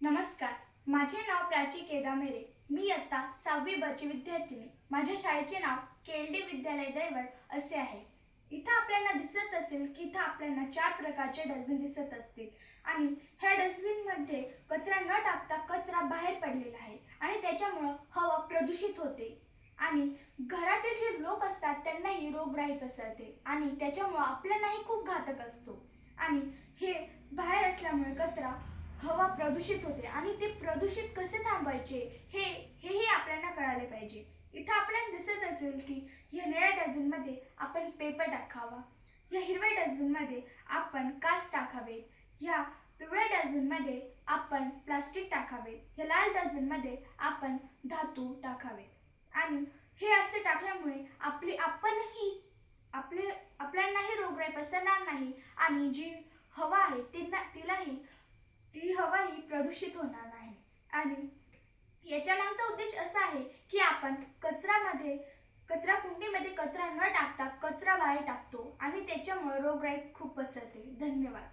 नमस्कार. माझे नाव प्राची केदामेरे. मी इयत्ता 6वी ब ची विद्यार्थिनी. माझ्या शाळेचे नाव केएलडी विद्यालय दैवड असे आहे. इथं आपल्याला दिसत असेल की इथं आपल्याला 4 प्रकारचे डस्टबिन दिसत असतील आणि ह्या डस्टबिनमध्ये कचरा न टाकता कचरा बाहेर पडलेला आहे आणि त्याच्यामुळे हवा प्रदूषित होते आणि घरातील जे लोक असतात त्यांनाही रोगराई पसरते आणि त्याच्यामुळे आपल्यालाही खूप घातक असतो. आणि हे बाहेर असल्यामुळे कचरा हवा प्रदूषित होते आणि ते प्रदूषित कसे थांबवायचे हेही आपल्याला कळाले पाहिजे. इथं आपल्याला दिसत असेल की या निळ्या डस्टबिनमध्ये आपण पेपर टाकावा, या हिरव्या डस्टबिनमध्ये आपण काच टाकावे, या पिवळ्या डस्टबिनमध्ये आपण प्लास्टिक टाकावे, या लाल डस्टबिनमध्ये आपण धातू टाकावे. आणि हे असे टाकल्यामुळे आपल्यालाही रोगराई पसरणार नाही आणि जी हवा आहे ती हवा ही प्रदूषित होणार नाही. आणि याच्या मागचा उद्देश असा आहे की आपण कचरा कुंडीमध्ये कचरा न टाकता कचरा बाहेर टाकतो आणि त्याच्यामुळे रोगराई खूप पसरते. धन्यवाद.